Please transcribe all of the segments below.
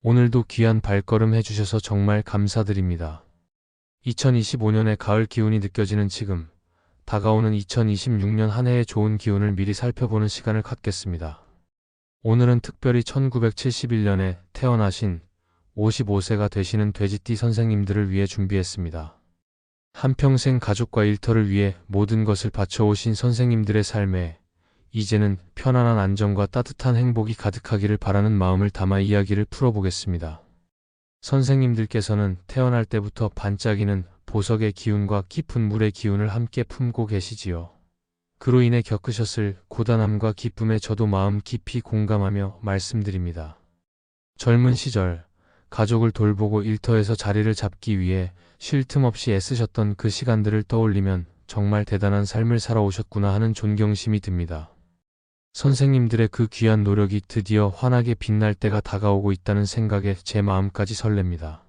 오늘도 귀한 발걸음 해주셔서 정말 감사드립니다. 2025년의 가을 기운이 느껴지는 지금, 다가오는 2026년 한 해의 좋은 기운을 미리 살펴보는 시간을 갖겠습니다. 오늘은 특별히 1971년에 태어나신 55세가 되시는 돼지띠 선생님들을 위해 준비했습니다. 한평생 가족과 일터를 위해 모든 것을 바쳐오신 선생님들의 삶에 이제는 편안한 안정과 따뜻한 행복이 가득하기를 바라는 마음을 담아 이야기를 풀어보겠습니다. 선생님들께서는 태어날 때부터 반짝이는 보석의 기운과 깊은 물의 기운을 함께 품고 계시지요. 그로 인해 겪으셨을 고단함과 기쁨에 저도 마음 깊이 공감하며 말씀드립니다. 젊은 시절, 가족을 돌보고 일터에서 자리를 잡기 위해 쉴 틈 없이 애쓰셨던 그 시간들을 떠올리면 정말 대단한 삶을 살아오셨구나 하는 존경심이 듭니다. 선생님들의 그 귀한 노력이 드디어 환하게 빛날 때가 다가오고 있다는 생각에 제 마음까지 설렙니다.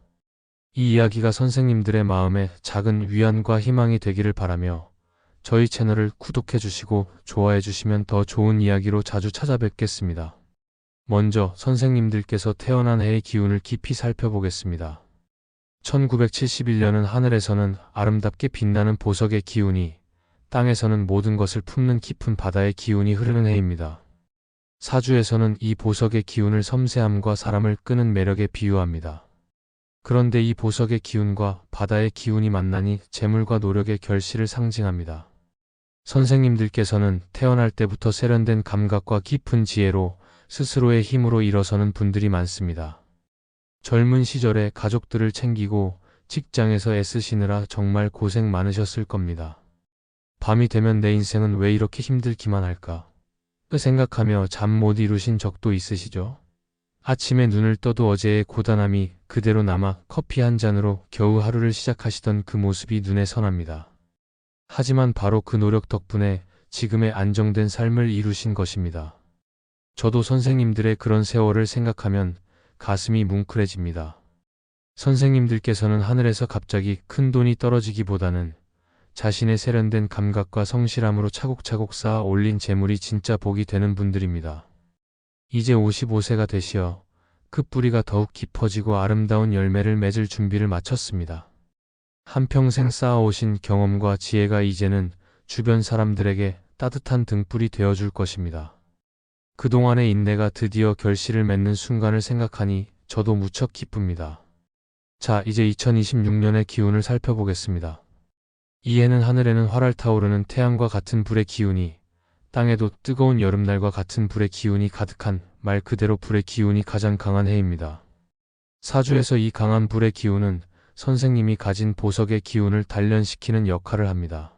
이 이야기가 선생님들의 마음에 작은 위안과 희망이 되기를 바라며 저희 채널을 구독해 주시고 좋아해 주시면 더 좋은 이야기로 자주 찾아뵙겠습니다. 먼저 선생님들께서 태어난 해의 기운을 깊이 살펴보겠습니다. 1971년은 하늘에서는 아름답게 빛나는 보석의 기운이, 땅에서는 모든 것을 품는 깊은 바다의 기운이 흐르는 해입니다. 사주에서는 이 보석의 기운을 섬세함과 사람을 끄는 매력에 비유합니다. 그런데 이 보석의 기운과 바다의 기운이 만나니 재물과 노력의 결실을 상징합니다. 선생님들께서는 태어날 때부터 세련된 감각과 깊은 지혜로 스스로의 힘으로 일어서는 분들이 많습니다. 젊은 시절에 가족들을 챙기고 직장에서 애쓰시느라 정말 고생 많으셨을 겁니다. 밤이 되면 내 인생은 왜 이렇게 힘들기만 할까? 생각하며 잠 못 이루신 적도 있으시죠? 아침에 눈을 떠도 어제의 고단함이 그대로 남아 커피 한 잔으로 겨우 하루를 시작하시던 그 모습이 눈에 선합니다. 하지만 바로 그 노력 덕분에 지금의 안정된 삶을 이루신 것입니다. 저도 선생님들의 그런 세월을 생각하면 가슴이 뭉클해집니다. 선생님들께서는 하늘에서 갑자기 큰 돈이 떨어지기보다는 자신의 세련된 감각과 성실함으로 차곡차곡 쌓아 올린 재물이 진짜 복이 되는 분들입니다. 이제 55세가 되시어 그 뿌리가 더욱 깊어지고 아름다운 열매를 맺을 준비를 마쳤습니다. 한평생 쌓아오신 경험과 지혜가 이제는 주변 사람들에게 따뜻한 등불이 되어줄 것입니다. 그동안의 인내가 드디어 결실을 맺는 순간을 생각하니 저도 무척 기쁩니다. 자, 이제 2026년의 기운을 살펴보겠습니다. 이 해는 하늘에는 활활 타오르는 태양과 같은 불의 기운이, 땅에도 뜨거운 여름날과 같은 불의 기운이 가득한, 말 그대로 불의 기운이 가장 강한 해입니다. 사주에서 이 강한 불의 기운은 선생님이 가진 보석의 기운을 단련시키는 역할을 합니다.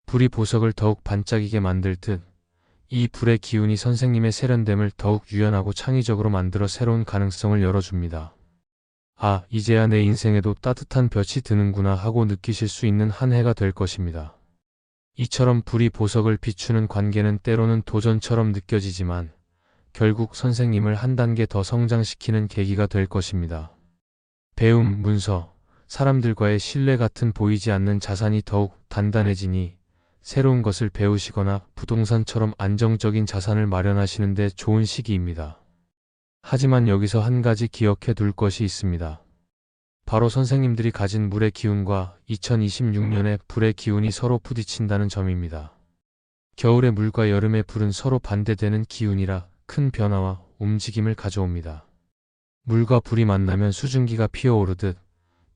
불이 보석을 더욱 반짝이게 만들 듯, 이 불의 기운이 선생님의 세련됨을 더욱 유연하고 창의적으로 만들어 새로운 가능성을 열어줍니다. 아, 이제야 내 인생에도 따뜻한 볕이 드는구나 하고 느끼실 수 있는 한 해가 될 것입니다. 이처럼 불이 보석을 비추는 관계는 때로는 도전처럼 느껴지지만 결국 선생님을 한 단계 더 성장시키는 계기가 될 것입니다. 배움, 문서, 사람들과의 신뢰 같은 보이지 않는 자산이 더욱 단단해지니 새로운 것을 배우시거나 부동산처럼 안정적인 자산을 마련하시는데 좋은 시기입니다. 하지만 여기서 한 가지 기억해 둘 것이 있습니다. 바로 선생님들이 가진 물의 기운과 2026년의 불의 기운이 서로 부딪힌다는 점입니다. 겨울의 물과 여름의 불은 서로 반대되는 기운이라 큰 변화와 움직임을 가져옵니다. 물과 불이 만나면 수증기가 피어오르듯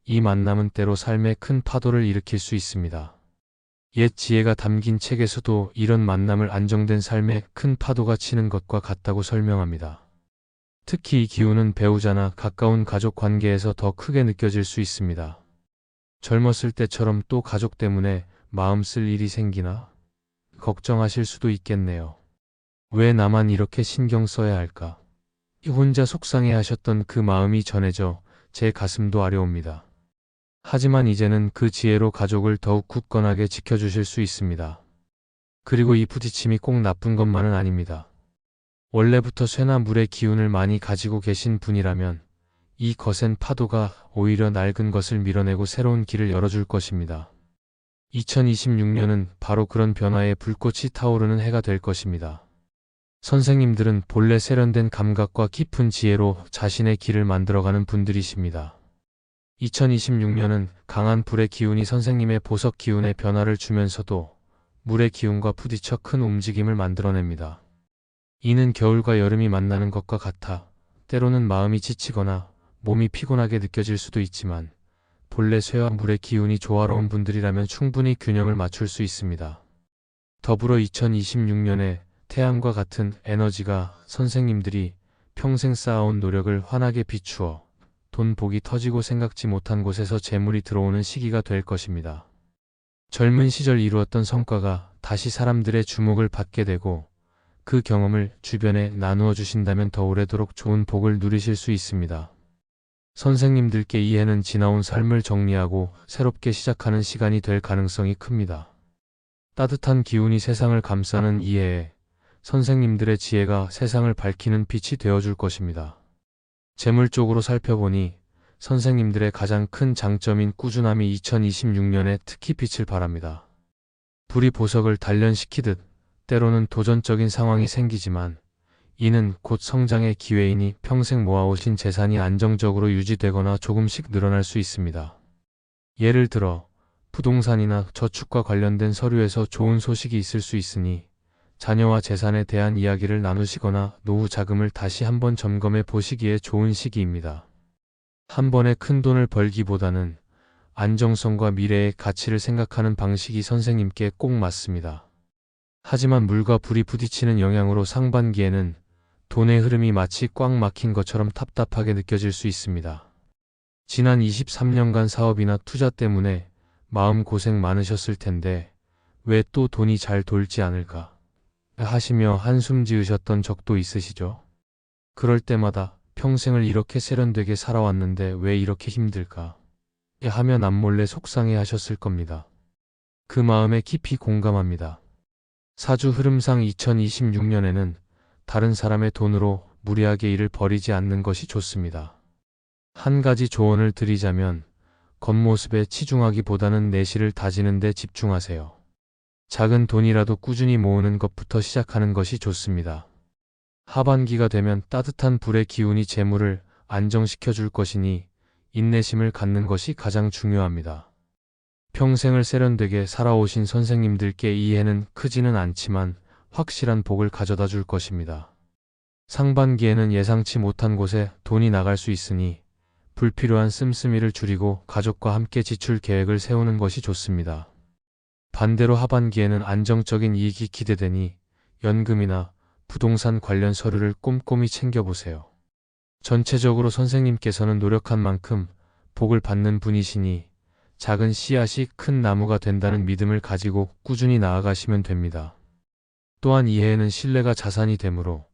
이 만남은 때로 삶에 큰 파도를 일으킬 수 있습니다. 옛 지혜가 담긴 책에서도 이런 만남을 안정된 삶에 큰 파도가 치는 것과 같다고 설명합니다. 특히 이 기운은 배우자나 가까운 가족 관계에서 더 크게 느껴질 수 있습니다. 젊었을 때처럼 또 가족 때문에 마음 쓸 일이 생기나 걱정하실 수도 있겠네요. 왜 나만 이렇게 신경 써야 할까? 혼자 속상해 하셨던 그 마음이 전해져 제 가슴도 아려옵니다. 하지만 이제는 그 지혜로 가족을 더욱 굳건하게 지켜주실 수 있습니다. 그리고 이 부딪힘이 꼭 나쁜 것만은 아닙니다. 원래부터 쇠나 물의 기운을 많이 가지고 계신 분이라면 이 거센 파도가 오히려 낡은 것을 밀어내고 새로운 길을 열어줄 것입니다. 2026년은 바로 그런 변화의 불꽃이 타오르는 해가 될 것입니다. 선생님들은 본래 세련된 감각과 깊은 지혜로 자신의 길을 만들어가는 분들이십니다. 2026년은 강한 불의 기운이 선생님의 보석 기운에 변화를 주면서도 물의 기운과 부딪혀 큰 움직임을 만들어냅니다. 이는 겨울과 여름이 만나는 것과 같아 때로는 마음이 지치거나 몸이 피곤하게 느껴질 수도 있지만 본래 쇠와 물의 기운이 조화로운 분들이라면 충분히 균형을 맞출 수 있습니다. 더불어 2026년에 태양과 같은 에너지가 선생님들이 평생 쌓아온 노력을 환하게 비추어 돈 복이 터지고 생각지 못한 곳에서 재물이 들어오는 시기가 될 것입니다. 젊은 시절 이루었던 성과가 다시 사람들의 주목을 받게 되고 그 경험을 주변에 나누어 주신다면 더 오래도록 좋은 복을 누리실 수 있습니다. 선생님들께 이 해는 지나온 삶을 정리하고 새롭게 시작하는 시간이 될 가능성이 큽니다. 따뜻한 기운이 세상을 감싸는 이 해에 선생님들의 지혜가 세상을 밝히는 빛이 되어줄 것입니다. 재물 쪽으로 살펴보니 선생님들의 가장 큰 장점인 꾸준함이 2026년에 특히 빛을 발합니다. 불이 보석을 단련시키듯 때로는 도전적인 상황이 생기지만 이는 곧 성장의 기회이니 평생 모아오신 재산이 안정적으로 유지되거나 조금씩 늘어날 수 있습니다. 예를 들어 부동산이나 저축과 관련된 서류에서 좋은 소식이 있을 수 있으니 자녀와 재산에 대한 이야기를 나누시거나 노후 자금을 다시 한번 점검해 보시기에 좋은 시기입니다. 한 번에 큰 돈을 벌기보다는 안정성과 미래의 가치를 생각하는 방식이 선생님께 꼭 맞습니다. 하지만 물과 불이 부딪히는 영향으로 상반기에는 돈의 흐름이 마치 꽉 막힌 것처럼 답답하게 느껴질 수 있습니다. 지난 23년간 사업이나 투자 때문에 마음고생 많으셨을 텐데 왜 또 돈이 잘 돌지 않을까 하시며 한숨 지으셨던 적도 있으시죠? 그럴 때마다 평생을 이렇게 세련되게 살아왔는데 왜 이렇게 힘들까 하며 남몰래 속상해 하셨을 겁니다. 그 마음에 깊이 공감합니다. 사주 흐름상 2026년에는 다른 사람의 돈으로 무리하게 일을 벌이지 않는 것이 좋습니다. 한 가지 조언을 드리자면 겉모습에 치중하기보다는 내실을 다지는 데 집중하세요. 작은 돈이라도 꾸준히 모으는 것부터 시작하는 것이 좋습니다. 하반기가 되면 따뜻한 불의 기운이 재물을 안정시켜 줄 것이니 인내심을 갖는 것이 가장 중요합니다. 평생을 세련되게 살아오신 선생님들께 이 해는 크지는 않지만 확실한 복을 가져다 줄 것입니다. 상반기에는 예상치 못한 곳에 돈이 나갈 수 있으니 불필요한 씀씀이를 줄이고 가족과 함께 지출 계획을 세우는 것이 좋습니다. 반대로 하반기에는 안정적인 이익이 기대되니 연금이나 부동산 관련 서류를 꼼꼼히 챙겨보세요. 전체적으로 선생님께서는 노력한 만큼 복을 받는 분이시니 작은 씨앗이 큰 나무가 된다는 믿음을 가지고 꾸준히 나아가시면 됩니다. 또한 이 해에는 신뢰가 자산이 되므로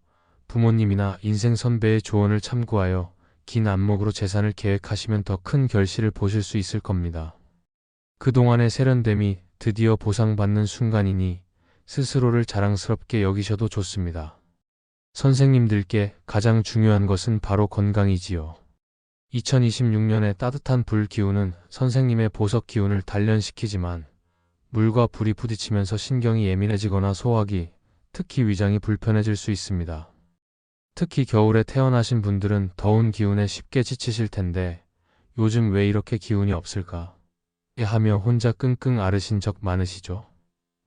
부모님이나 인생 선배의 조언을 참고하여 긴 안목으로 재산을 계획하시면 더 큰 결실을 보실 수 있을 겁니다. 그동안의 세련됨이 드디어 보상받는 순간이니 스스로를 자랑스럽게 여기셔도 좋습니다. 선생님들께 가장 중요한 것은 바로 건강이지요. 2026년의 따뜻한 불 기운은 선생님의 보석 기운을 단련시키지만 물과 불이 부딪히면서 신경이 예민해지거나 소화기, 특히 위장이 불편해질 수 있습니다. 특히 겨울에 태어나신 분들은 더운 기운에 쉽게 지치실 텐데 요즘 왜 이렇게 기운이 없을까 하며 혼자 끙끙 앓으신 적 많으시죠?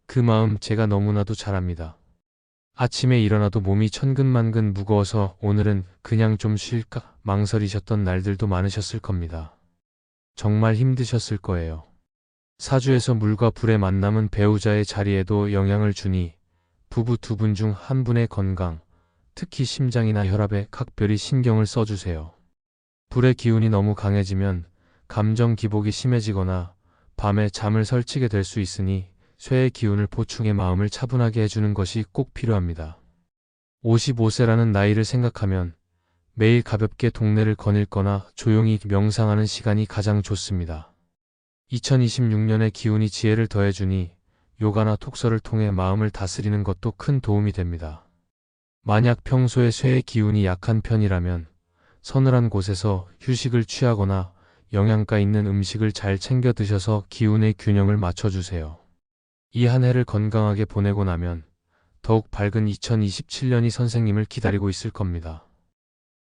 그 마음 제가 너무나도 잘 압니다. 아침에 일어나도 몸이 천근만근 무거워서 오늘은 그냥 좀 쉴까 망설이셨던 날들도 많으셨을 겁니다. 정말 힘드셨을 거예요. 사주에서 물과 불의 만남은 배우자의 자리에도 영향을 주니 부부 두 분 중 한 분의 건강, 특히 심장이나 혈압에 각별히 신경을 써주세요. 불의 기운이 너무 강해지면 감정 기복이 심해지거나 밤에 잠을 설치게 될 수 있으니 쇠의 기운을 보충해 마음을 차분하게 해주는 것이 꼭 필요합니다. 55세라는 나이를 생각하면 매일 가볍게 동네를 거닐거나 조용히 명상하는 시간이 가장 좋습니다. 2026년의 기운이 지혜를 더해주니 요가나 톡서를 통해 마음을 다스리는 것도 큰 도움이 됩니다. 만약 평소에 쇠의 기운이 약한 편이라면 서늘한 곳에서 휴식을 취하거나 영양가 있는 음식을 잘 챙겨 드셔서 기운의 균형을 맞춰주세요. 이 한 해를 건강하게 보내고 나면 더욱 밝은 2027년이 선생님을 기다리고 있을 겁니다.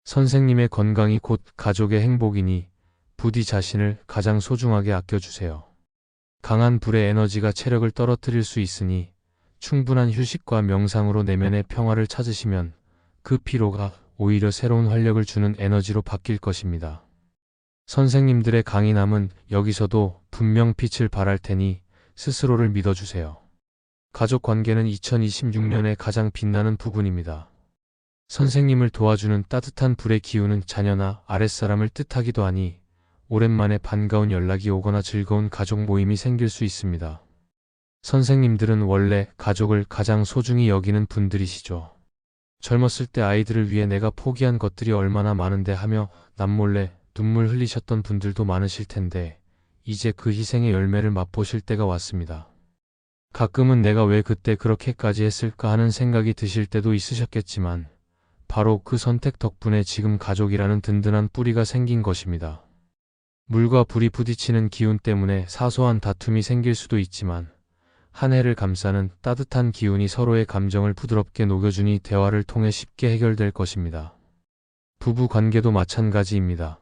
선생님의 건강이 곧 가족의 행복이니 부디 자신을 가장 소중하게 아껴주세요. 강한 불의 에너지가 체력을 떨어뜨릴 수 있으니 충분한 휴식과 명상으로 내면의 평화를 찾으시면 그 피로가 오히려 새로운 활력을 주는 에너지로 바뀔 것입니다. 선생님들의 강인함은 여기서도 분명 빛을 발할 테니 스스로를 믿어주세요. 가족 관계는 2026년에 가장 빛나는 부분입니다. 선생님을 도와주는 따뜻한 불의 기운은 자녀나 아랫사람을 뜻하기도 하니 오랜만에 반가운 연락이 오거나 즐거운 가족 모임이 생길 수 있습니다. 선생님들은 원래 가족을 가장 소중히 여기는 분들이시죠. 젊었을 때 아이들을 위해 내가 포기한 것들이 얼마나 많은데 하며 남몰래 눈물 흘리셨던 분들도 많으실 텐데 이제 그 희생의 열매를 맛보실 때가 왔습니다. 가끔은 내가 왜 그때 그렇게까지 했을까 하는 생각이 드실 때도 있으셨겠지만 바로 그 선택 덕분에 지금 가족이라는 든든한 뿌리가 생긴 것입니다. 물과 불이 부딪히는 기운 때문에 사소한 다툼이 생길 수도 있지만 한 해를 감싸는 따뜻한 기운이 서로의 감정을 부드럽게 녹여주니 대화를 통해 쉽게 해결될 것입니다. 부부 관계도 마찬가지입니다.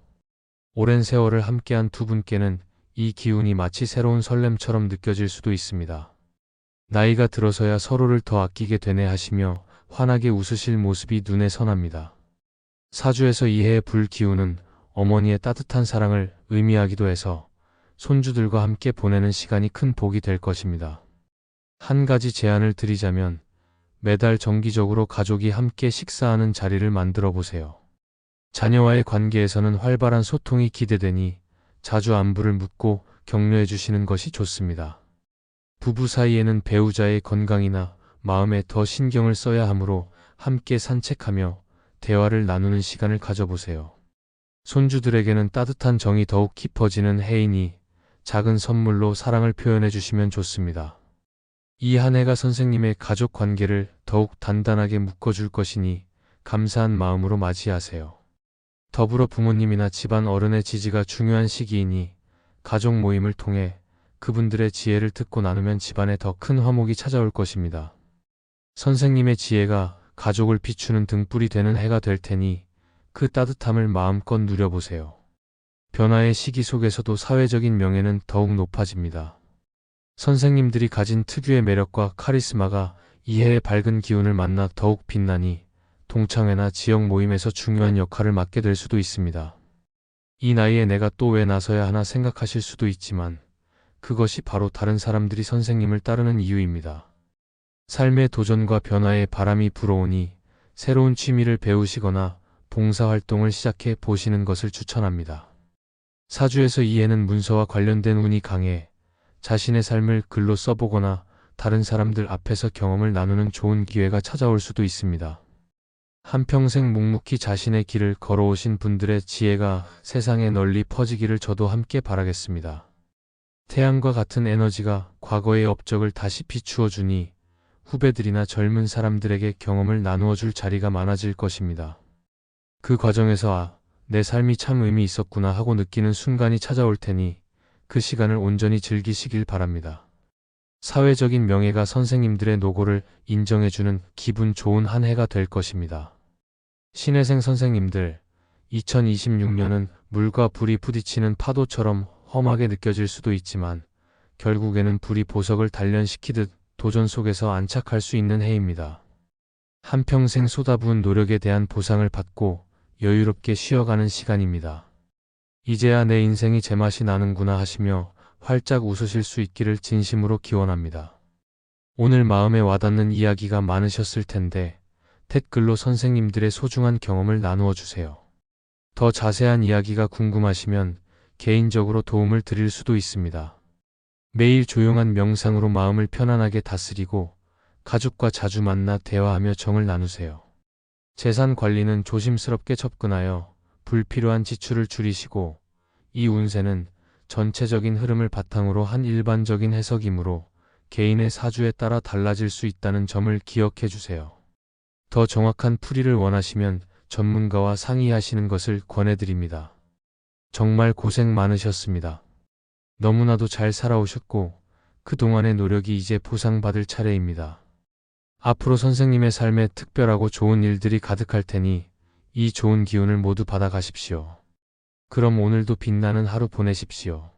오랜 세월을 함께한 두 분께는 이 기운이 마치 새로운 설렘처럼 느껴질 수도 있습니다. 나이가 들어서야 서로를 더 아끼게 되네 하시며 환하게 웃으실 모습이 눈에 선합니다. 사주에서 이 해의 불 기운은 어머니의 따뜻한 사랑을 의미하기도 해서 손주들과 함께 보내는 시간이 큰 복이 될 것입니다. 한 가지 제안을 드리자면 매달 정기적으로 가족이 함께 식사하는 자리를 만들어 보세요. 자녀와의 관계에서는 활발한 소통이 기대되니 자주 안부를 묻고 격려해 주시는 것이 좋습니다. 부부 사이에는 배우자의 건강이나 마음에 더 신경을 써야 하므로 함께 산책하며 대화를 나누는 시간을 가져보세요. 손주들에게는 따뜻한 정이 더욱 깊어지는 해이니 작은 선물로 사랑을 표현해 주시면 좋습니다. 이 한 해가 선생님의 가족 관계를 더욱 단단하게 묶어줄 것이니 감사한 마음으로 맞이하세요. 더불어 부모님이나 집안 어른의 지지가 중요한 시기이니 가족 모임을 통해 그분들의 지혜를 듣고 나누면 집안에 더 큰 화목이 찾아올 것입니다. 선생님의 지혜가 가족을 비추는 등불이 되는 해가 될 테니 그 따뜻함을 마음껏 누려보세요. 변화의 시기 속에서도 사회적인 명예는 더욱 높아집니다. 선생님들이 가진 특유의 매력과 카리스마가 이 해의 밝은 기운을 만나 더욱 빛나니 동창회나 지역 모임에서 중요한 역할을 맡게 될 수도 있습니다. 이 나이에 내가 또 왜 나서야 하나 생각하실 수도 있지만 그것이 바로 다른 사람들이 선생님을 따르는 이유입니다. 삶의 도전과 변화의 바람이 불어오니 새로운 취미를 배우시거나 봉사활동을 시작해 보시는 것을 추천합니다. 사주에서 이 해는 문서와 관련된 운이 강해 자신의 삶을 글로 써보거나 다른 사람들 앞에서 경험을 나누는 좋은 기회가 찾아올 수도 있습니다. 한평생 묵묵히 자신의 길을 걸어오신 분들의 지혜가 세상에 널리 퍼지기를 저도 함께 바라겠습니다. 태양과 같은 에너지가 과거의 업적을 다시 비추어 주니 후배들이나 젊은 사람들에게 경험을 나누어 줄 자리가 많아질 것입니다. 그 과정에서 내 삶이 참 의미 있었구나 하고 느끼는 순간이 찾아올 테니 그 시간을 온전히 즐기시길 바랍니다. 사회적인 명예가 선생님들의 노고를 인정해주는 기분 좋은 한 해가 될 것입니다. 신혜생 선생님들, 2026년은 물과 불이 부딪히는 파도처럼 험하게 느껴질 수도 있지만 결국에는 불이 보석을 단련시키듯 도전 속에서 안착할 수 있는 해입니다. 한평생 쏟아부은 노력에 대한 보상을 받고 여유롭게 쉬어가는 시간입니다. 이제야 내 인생이 제맛이 나는구나 하시며 활짝 웃으실 수 있기를 진심으로 기원합니다. 오늘 마음에 와닿는 이야기가 많으셨을 텐데 댓글로 선생님들의 소중한 경험을 나누어 주세요. 더 자세한 이야기가 궁금하시면 개인적으로 도움을 드릴 수도 있습니다. 매일 조용한 명상으로 마음을 편안하게 다스리고 가족과 자주 만나 대화하며 정을 나누세요. 재산 관리는 조심스럽게 접근하여 불필요한 지출을 줄이시고 이 운세는 전체적인 흐름을 바탕으로 한 일반적인 해석이므로 개인의 사주에 따라 달라질 수 있다는 점을 기억해 주세요. 더 정확한 풀이를 원하시면 전문가와 상의하시는 것을 권해드립니다. 정말 고생 많으셨습니다. 너무나도 잘 살아오셨고 그동안의 노력이 이제 보상받을 차례입니다. 앞으로 선생님의 삶에 특별하고 좋은 일들이 가득할 테니 이 좋은 기운을 모두 받아가십시오. 그럼 오늘도 빛나는 하루 보내십시오.